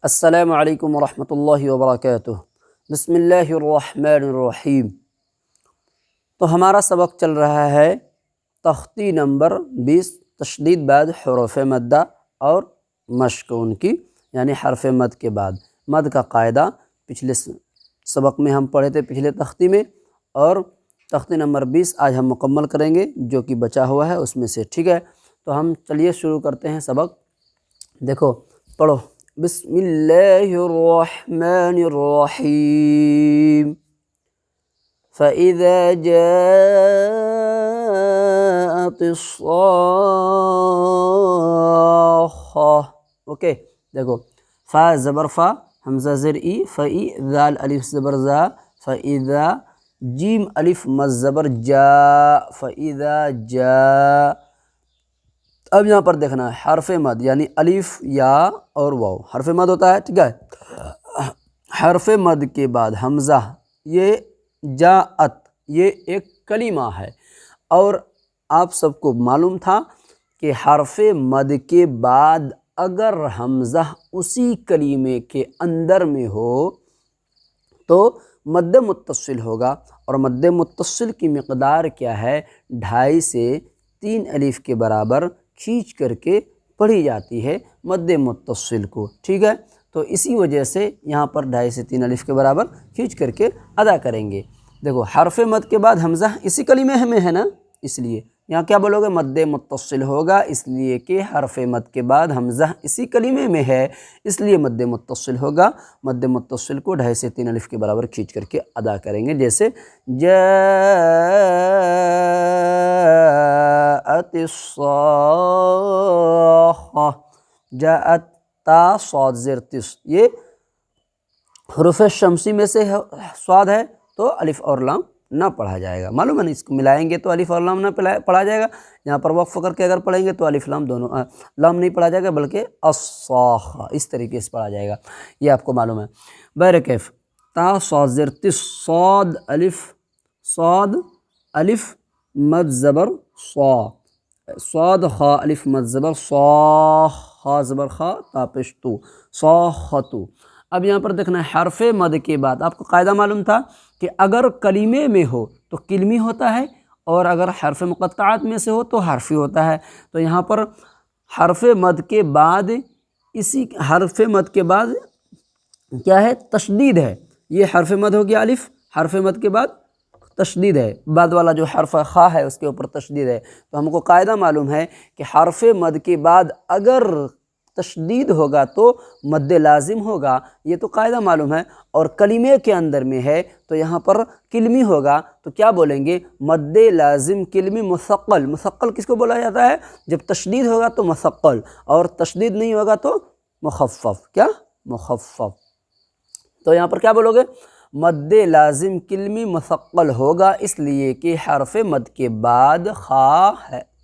السلام علیکم ورحمۃ اللہ وبرکاتہ۔ بسم اللہ الرحمن الرحیم۔ تو ہمارا سبق چل رہا ہے تختی نمبر 20 تشدید بعد حروف مدہ اور مشق ان کی، یعنی حرف مد کے بعد مد کا قاعدہ پچھلے سبق میں ہم پڑھے تھے، پچھلے تختی میں، اور تختی نمبر 20 آج ہم مکمل کریں گے جو کہ بچا ہوا ہے اس میں سے، ٹھیک ہے۔ تو ہم چلیے شروع کرتے ہیں سبق۔ دیکھو پڑھو، بسم اللہ الرحمن الرحیم۔ فَإِذَا جَاءَتِ الصَّاخَّةُ، اوکے، دیکھو فا زبر فا، حمزہ زیر ای، فئی، ذال الف زبر زا، فَإِذَا، جیم الف مد زبر جا، فَإِذَا جا۔ اب یہاں پر دیکھنا ہے حرف مد، یعنی الف یا اور واو حرف مد ہوتا ہے، ٹھیک ہے۔ حرف مد کے بعد حمزہ، یہ جاءت، یہ ایک کلمہ ہے، اور آپ سب کو معلوم تھا کہ حرف مد کے بعد اگر حمزہ اسی کلمے کے اندر میں ہو تو مد متصل ہوگا، اور مد متصل کی مقدار کیا ہے؟ 2.5 سے 3 الف کے برابر کھینچ کر کے پڑھی جاتی ہے مد متصل کو، ٹھیک ہے۔ تو اسی وجہ سے یہاں پر 2.5 سے 3 الف کے برابر کھینچ کر کے ادا کریں گے۔ دیکھو حرف مد کے بعد حمزہ اسی کلمے میں ہے نا، اس لیے یہاں کیا بولو گے؟ مد متصل ہوگا، اس لیے کہ حرف مد کے بعد حمزہ اسی کلمے میں ہے، اس لیے مد متصل ہوگا۔ مد متصل کو 2.5 سے 3 الف کے برابر کھینچ کر کے ادا کریں گے، جیسے جاءت الصاخہ، جاءت تا صاد زیر تس، یہ حروف شمسی میں سے صاد ہے تو الف اور لام نہ پڑھا جائے گا، معلوم ہے نا، اس کو ملائیں گے تو الف اور لام نہ پڑھا جائے گا۔ یہاں پر وقف کر کے اگر پڑھیں گے تو الف لام دونوں لام نہیں پڑھا جائے گا، بلکہ الصاخہ اس طریقے سے پڑھا جائے گا، یہ آپ کو معلوم ہے۔ بہرکیف تا صاد زیر تس، صاد الف مد زبر صا، صاد خا الف مد زبر صا، خا زبر خا تا پیش تو، صاخۃ۔ اب یہاں پر دیکھنا ہے حرف مد کے بعد آپ کو قاعدہ معلوم تھا کہ اگر کلمے میں ہو تو کلمی ہوتا ہے، اور اگر حرف مقطعات میں سے ہو تو حرفی ہوتا ہے۔ تو یہاں پر حرف مد کے بعد، اسی حرف مد کے بعد کیا ہے؟ تشدید ہے، یہ حرف مد ہو گیا الف، حرف مد کے بعد تشدید ہے، بعد والا جو حرف خا ہے اس کے اوپر تشدید ہے۔ تو ہم کو قاعدہ معلوم ہے کہ حرف مد کے بعد اگر تشدید ہوگا تو مد لازم ہوگا، یہ تو قاعدہ معلوم ہے، اور کلمے کے اندر میں ہے تو یہاں پر کلمی ہوگا، تو کیا بولیں گے؟ مد لازم کلمی مثقل۔ مثقل کس کو بولا جاتا ہے؟ جب تشدید ہوگا تو مثقل، اور تشدید نہیں ہوگا تو مخفف۔ کیا؟ مخفف۔ تو یہاں پر کیا بولو گے؟ مد لازم کلمی مثقل ہوگا، اس لیے کہ حرف مد کے بعد خا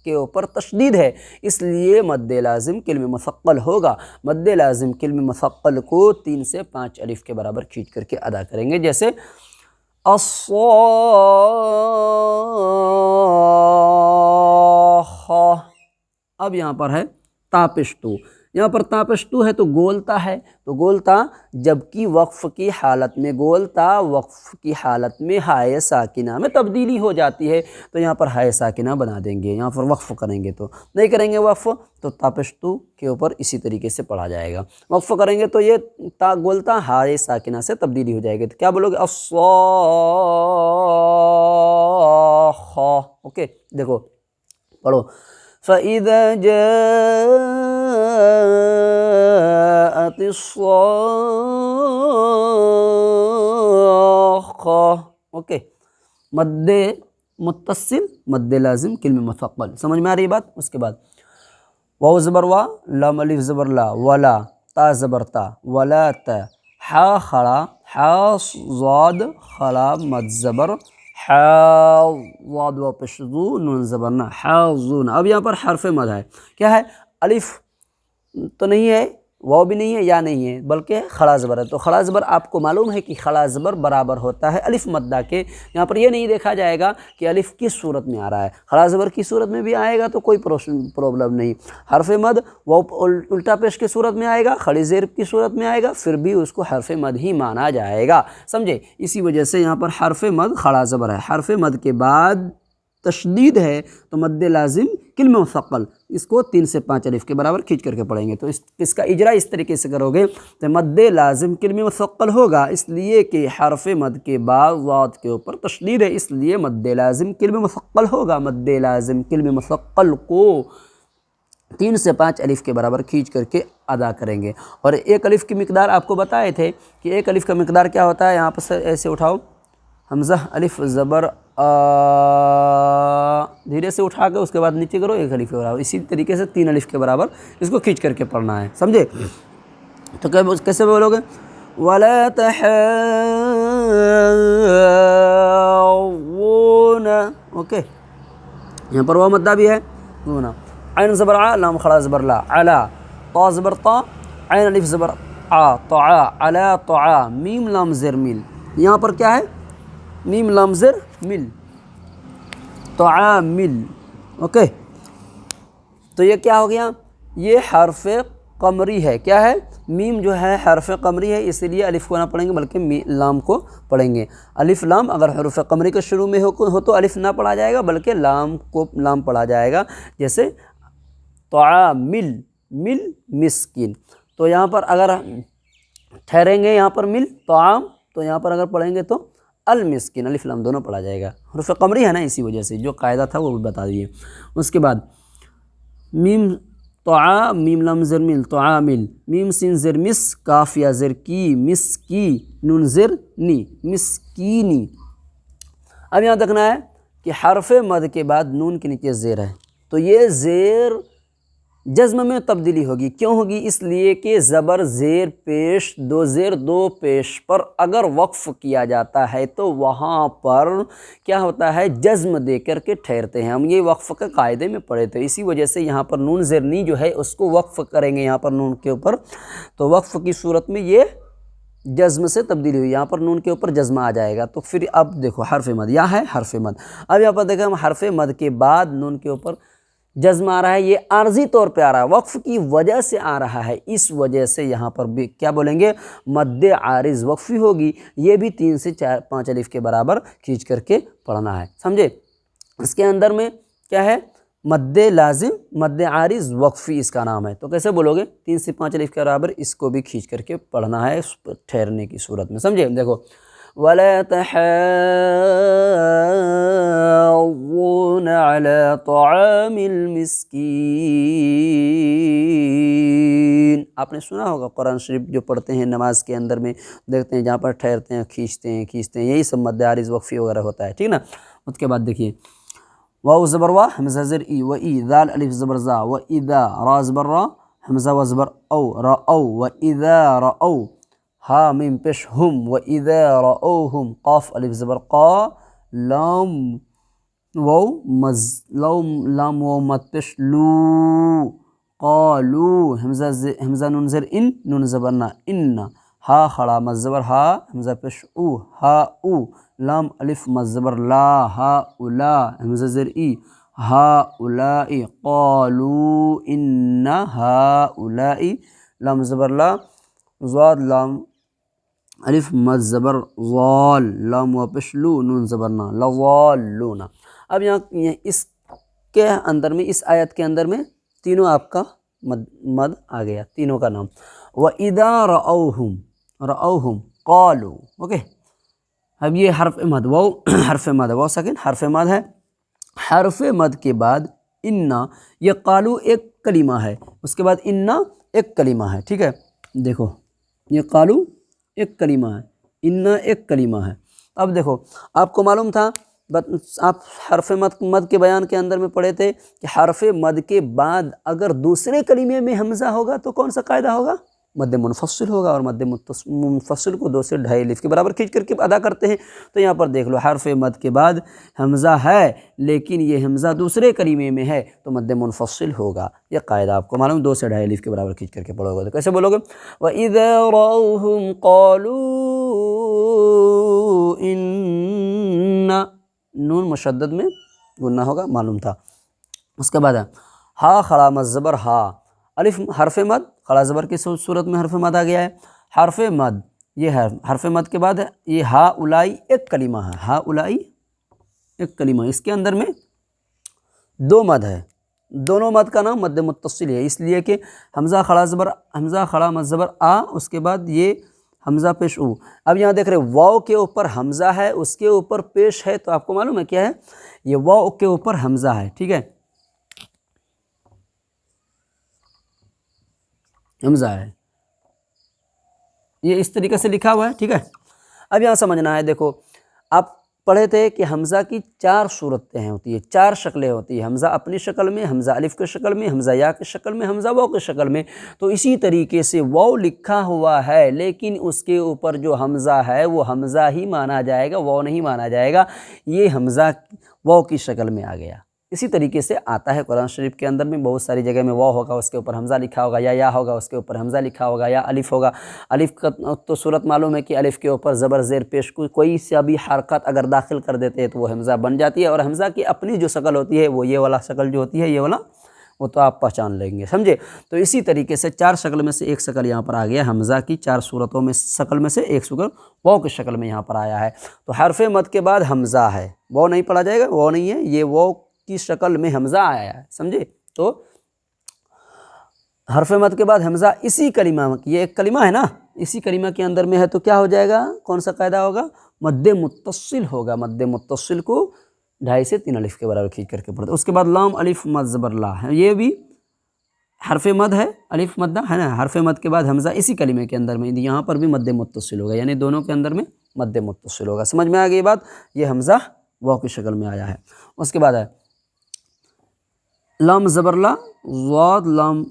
کے اوپر تشدید ہے، اس لیے مد لازم کلمی مثقل ہوگا۔ مد لازم کلمی مثقل کو 3 سے 5 الف کے برابر کھینچ کر کے ادا کریں گے، جیسے الصاخہ۔ اب یہاں پر ہے تاپشتو، یہاں پر تاپشتو ہے تو گولتا ہے، تو گولتا جبکہ وقف کی حالت میں، گولتا وقف کی حالت میں ہائے ساکنہ میں تبدیلی ہو جاتی ہے، تو یہاں پر ہائے ساکنہ بنا دیں گے۔ یہاں پر وقف کریں گے تو نہیں کریں گے وقف، تو تاپشتو کے اوپر اسی طریقے سے پڑھا جائے گا۔ وقف کریں گے تو یہ تا گولتا ہائے ساکنہ سے تبدیلی ہو جائے گی، تو کیا بولو گے؟ الصاخہ، اوکے، دیکھو پڑھو، فَإِذَا جَاءَتِ الصَّاخَّةُ، اوکے، مد متصل، مد لازم کلمہ مثقل، سمجھ میں آ رہی بات؟ اس کے بعد واو زبر وا، لام الف زبر لا، ولا، تا زبر تا، ولا تا، حا خڑا، حا ضاد خلا مد زبر حا، ضاد و پیش ذو، نون زبر نا، حاضون۔ اب یہاں پر حرف مد ہے، کیا ہے؟ الف تو نہیں ہے، واو بھی نہیں ہے یا نہیں ہے بلکہ خڑا زبر ہے۔ تو خڑا زبر آپ کو معلوم ہے کہ خڑا زبر برابر ہوتا ہے الف مدہ کے۔ یہاں پر یہ نہیں دیکھا جائے گا کہ الف کس صورت میں آ رہا ہے، خڑا زبر کی صورت میں بھی آئے گا تو کوئی پرابلم نہیں۔ حرف مد وہ الٹا پیش کی صورت میں آئے گا، کھڑی زیر کی صورت میں آئے گا، پھر بھی اس کو حرف مد ہی مانا جائے گا، سمجھے؟ اسی وجہ سے یہاں پر حرف مد خڑا زبر ہے۔ حرف مد کے بعد تشدید ہے تو مد لازم کلمہ مثقل، اس کو 3 سے 5 الف کے برابر کھینچ کر کے پڑھیں گے۔ تو اس کا اجرا اس طریقے سے کرو گے تو مد لازم کلمہ مثقل ہوگا، اس لیے کہ حرف مد کے بعد ضاد کے اوپر تشدید ہے، اس لیے مد لازم کلمہ مثقل ہوگا۔ مد لازم کلمہ مثقل کو 3 سے 5 الف کے برابر کھینچ کر کے ادا کریں گے۔ اور ایک الف کی مقدار آپ کو بتائے تھے کہ ایک الف کا مقدار کیا ہوتا ہے، یہاں پر ایسے اٹھاؤ، حمزہ الف زبر آ، دھیرے سے اٹھا کے اس کے بعد نیچے کرو، ایک الف کے برابر، اسی طریقے سے 3 الف کے برابر اس کو کھینچ کر کے پڑھنا ہے، سمجھے؟ تو کیسے بولو گے؟ وَلَا تَحَاوُونَ، اوکے، یہاں پر وہ مدہ بھی ہے، عین زبر ع، لام خڑا زبر لا، علا، طا زبر طا، عین الف زبر ع، طعا، علا طعا، میم لام زر مل، یہاں پر کیا ہے؟ میم لام زر مل، طعامل، اوکے۔ تو یہ کیا ہو گیا؟ یہ حرف قمری ہے، کیا ہے؟ میم جو ہے حرف قمری ہے، اس لیے الف کو نہ پڑھیں گے بلکہ لام کو پڑھیں گے۔ الف لام اگر حروف قمری کے شروع میں ہو تو الف نہ پڑھا جائے گا بلکہ لام پڑھا جائے گا، جیسے طعامل، مل مسکین۔ تو یہاں پر اگر ٹھہریں گے یہاں پر مل طعام، تو یہاں پر اگر پڑھیں گے تو المسکین، الف لام دونوں پڑھا جائے گا، حروف قمری ہے نا، اسی وجہ سے جو قاعدہ تھا وہ بھی بتا دیے۔ اس کے بعد میم طعا، میم لام زر مل، طعامل، میم سین زر مس، کاف یا زر کی، مسکی، نون زر نی، مسکینی۔ اب یہاں دیکھنا ہے کہ حرف مد کے بعد نون کے نیچے زیر ہے، تو یہ زیر جزم میں تبدیلی ہوگی، کیوں ہوگی؟ اس لیے کہ زبر زیر پیش، دو زیر دو پیش پر اگر وقف کیا جاتا ہے تو وہاں پر کیا ہوتا ہے؟ جزم دے کر کے ٹھہرتے ہیں، ہم یہ وقف کے قاعدے میں پڑھے تھے، اسی وجہ سے یہاں پر نون زیر نی جو ہے اس کو وقف کریں گے یہاں پر نون کے اوپر، تو وقف کی صورت میں یہ جزم سے تبدیلی ہوئی، یہاں پر نون کے اوپر جزم آ جائے گا۔ تو پھر اب دیکھو حرف مد، یہ ہے حرف مد۔ اب یہاں پر دیکھیں ہم حرف مد کے بعد نون کے اوپر جزم آ رہا ہے، یہ عارضی طور پہ آ رہا ہے، وقف کی وجہ سے آ رہا ہے، اس وجہ سے یہاں پر بھی کیا بولیں گے؟ مد عارض وقفی ہوگی، یہ بھی 3 سے 5 الف کے برابر کھینچ کر کے پڑھنا ہے، سمجھے؟ اس کے اندر میں کیا ہے؟ مد لازم، مد عارض وقفی اس کا نام ہے۔ تو کیسے بولو گے؟ 3 سے 5 الف کے برابر اس کو بھی کھینچ کر کے پڑھنا ہے ٹھہرنے کی صورت میں، سمجھے؟ دیکھو وَلَا تَحَاضُّونَ عَلَىٰ طَعَامِ الْمِسْكِينِ، آپ نے سنا ہوگا قرآن شریف جو پڑھتے ہیں نماز کے اندر میں دیکھتے ہیں جہاں پر ٹھہرتے ہیں کھینچتے ہیں، یہی سب مد عارض وقفی وغیرہ ہوتا ہے، ٹھیک نا؟ اس کے بعد دیکھیے واو زبر وا، حمزہ زر ای، و ای، ذال الف زبر زا، و اذا، را زبر را، حمزہ و زبر او، رأو، و اذا رأو، ہا میم پیش ہم، و اذا رأوہم، قاف الف زبر قا، لام واو لام واو مد پیش لو، قالو، حمزہ نون زر ان، نون زبر نا، ان، ہا خڑا مد زبر ہا، حمزہ پیش او، ہا او، لام الف مد زبر لا، ہا اولا، حمزہ زر ای، ہا اولائی، قالو ان ہا اولائی، لام زبر لا، ضاد لام الف مد زبر ضال، لام واپش لو، نون زبر نا، لضالون۔ اب یہاں اس کے اندر میں، اس آیت کے اندر میں تینوں آپ کا مد آ گیا، تینوں کا نام۔ وَإِذَا رَأَوْهُمْ قَالُوا، اوکے۔ اب یہ حرف مد، وہ حرف مد ہے، وہ سیکنڈ حرف مد ہے۔ حرف مد کے بعد انا، یہ قالو ایک کلمہ ہے، اس کے بعد انا ایک کلمہ ہے، ٹھیک ہے؟ دیکھو یہ قالو ایک کلمہ ہے، انا ایک کلمہ ہے۔ اب دیکھو آپ کو معلوم تھا، آپ حرف مد کے بیان کے اندر میں پڑھے تھے کہ حرف مد کے بعد اگر دوسرے کلمے میں حمزہ ہوگا تو کون سا قاعدہ ہوگا؟ مد منفصل ہوگا، اور مد منفصل کو 2 سے ڈھائی الف کے برابر کھینچ کر کے ادا کرتے ہیں۔ تو یہاں پر دیکھ لو حرف مد کے بعد حمزہ ہے لیکن یہ حمزہ دوسرے کلمے میں ہے تو مد منفصل ہوگا، یہ قاعدہ آپ کو معلوم، 2 سے ڈھائی الف کے برابر کھینچ کر کے پڑھو گے تو کیسے بولو گے؟ وَإِذَا رَأَوْهُمْ قَالُوا إِنَّ، نون مشدد میں گنہ ہوگا، معلوم تھا۔ اس کے بعد ہے ہا خڑا مد زبر ہا، الف حرف مد خڑا زبر کی صورت میں حرف مد آ گیا ہے۔ حرف مد یہ ہے، حرف مد کے بعد یہ ہا اولائی ایک کلمہ ہے، ہا اولائی ایک کلمہ، اس کے اندر میں 2 مد ہے، دونوں مد کا نام مد متصل ہے، اس لیے کہ حمزہ خڑا مد زبر آ، اس کے بعد یہ حمزہ پیش او۔ اب یہاں دیکھ رہے واو کے اوپر حمزہ ہے، اس کے اوپر پیش ہے، تو آپ کو معلوم ہے کیا ہے، یہ واو کے اوپر حمزہ ہے، ٹھیک ہے، حمزہ ہے، یہ اس طریقے سے لکھا ہوا ہے، ٹھیک ہے۔ اب یہاں سمجھنا ہے، دیکھو آپ پڑھے تھے کہ حمزہ کی 4 صورتیں ہوتی ہیں، 4 شکلیں ہوتی ہیں، حمزہ اپنی شکل میں، حمزہ الف کی شکل میں، حمزہ یا کی شکل میں، حمزہ واو کی شکل میں۔ تو اسی طریقے سے واو لکھا ہوا ہے لیکن اس کے اوپر جو حمزہ ہے وہ حمزہ ہی مانا جائے گا، واو نہیں مانا جائے گا، یہ حمزہ واو کی شکل میں آ گیا۔ اسی طریقے سے آتا ہے قرآن شریف کے اندر میں، بہت ساری جگہ میں واو ہوگا اس کے اوپر حمزہ لکھا ہوگا، یا ہوگا اس کے اوپر حمزہ لکھا ہوگا، یا الف ہوگا، الف کا تو صورت معلوم ہے کہ الف کے اوپر زبر زیر پیش کوئی سا بھی حرکت اگر داخل کر دیتے ہیں تو وہ حمزہ بن جاتی ہے، اور حمزہ کی اپنی جو شکل ہوتی ہے وہ یہ والا شکل جو ہوتی ہے، یہ والا، وہ تو آپ پہچان لیں گے، سمجھے؟ تو اسی طریقے سے 4 شکل میں سے ایک شکل یہاں پر آ گیا، حمزہ کی 4 صورتوں میں شکل میں سے ایک شکل واو کی شکل میں یہاں پر آیا ہے۔ تو حرف مد کے بعد حمزہ ہے، واو نہیں پڑھا جائے گا، واو نہیں ہے، یہ واو کی شکل میں حمزہ آیا ہے، سمجھے؟ تو حرف مد کے بعد حمزہ اسی کلمہ، یہ ایک کلمہ ہے نا، اسی کلمہ کے اندر میں ہے، تو کیا ہو جائے گا، کون سا قاعدہ ہوگا؟ مد متصل ہوگا، مد متصل کو 2.5 سے 3 الف کے برابر کھینچ کر کے پڑھتے۔ اس کے بعد لام الف مد زبر لا ہے، یہ بھی حرف مد ہے، الف مدہ ہے نا، حرف مد کے بعد حمزہ اسی کلمے کے اندر میں، یہاں پر بھی مد متصل ہوگا، یعنی دونوں کے اندر میں مد متصل ہوگا۔ سمجھ میں آ گئی بات؟ یہ حمزہ واو کی شکل میں آیا ہے۔ اس کے بعد ہے لام زبر لا، ضاد لام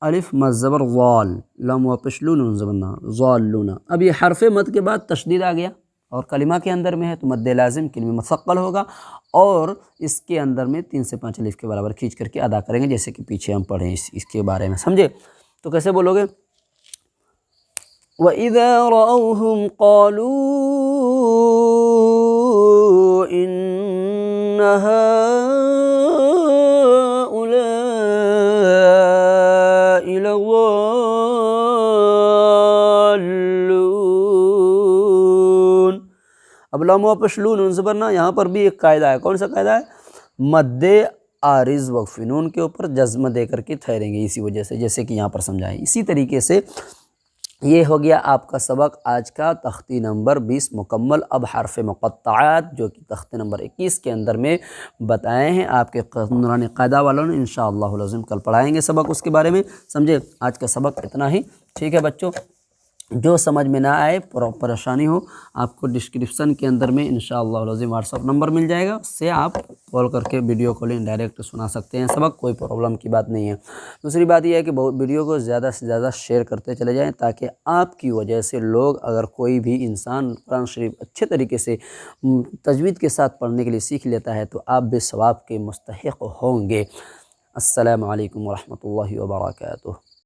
الف مد زبر وال، لام واپش لون زبرنا ضالون۔ اب یہ حرف مد کے بعد تشدید آ گیا اور کلمہ کے اندر میں ہے تو مد لازم کلمہ مثقل ہوگا، اور اس کے اندر میں 3 سے 5 الف کے برابر کھینچ کر کے ادا کریں گے، جیسے کہ پیچھے ہم پڑھیں اس کے بارے میں، سمجھے؟ تو کیسے بولو گے؟ وَإِذَا رَأَوْهُمْ قَالُوا إِنَّ هَٰؤُلَاءِ لَضَالُّونَ۔ اب لام واپش لون زبرنا، یہاں پر بھی ایک قاعدہ ہے، کون سا قاعدہ ہے؟ مد عارض وقف نون کے اوپر جزم دے کر کے ٹھہریں گے، اسی وجہ سے، جیسے کہ یہاں پر سمجھائیں۔ اسی طریقے سے یہ ہو گیا آپ کا سبق آج کا، تختی نمبر 20 مکمل۔ اب حرف مقطعات جو کہ تختی نمبر 21 کے اندر میں بتائے ہیں آپ کے نورانی قاعدہ والوں نے، انشاءاللہ العظیم کل پڑھائیں گے سبق اس کے بارے میں، سمجھے؟ آج کا سبق اتنا ہی، ٹھیک ہے بچوں؟ جو سمجھ میں نہ آئے، پریشانی ہو، آپ کو ڈسکرپشن کے اندر میں انشاءاللہ العظیم واٹس ایپ نمبر مل جائے گا، اس سے آپ کال کر کے ویڈیو کالنگ ڈائریکٹ سنا سکتے ہیں سبق، کوئی پرابلم کی بات نہیں ہے۔ دوسری بات یہ ہے کہ ویڈیو کو زیادہ سے زیادہ شیئر کرتے چلے جائیں، تاکہ آپ کی وجہ سے لوگ، اگر کوئی بھی انسان قرآن شریف اچھے طریقے سے تجوید کے ساتھ پڑھنے کے لیے سیکھ لیتا ہے تو آپ بھی ثواب کے مستحق ہوں گے۔ السلام علیکم ورحمۃ اللہ وبرکاتہ۔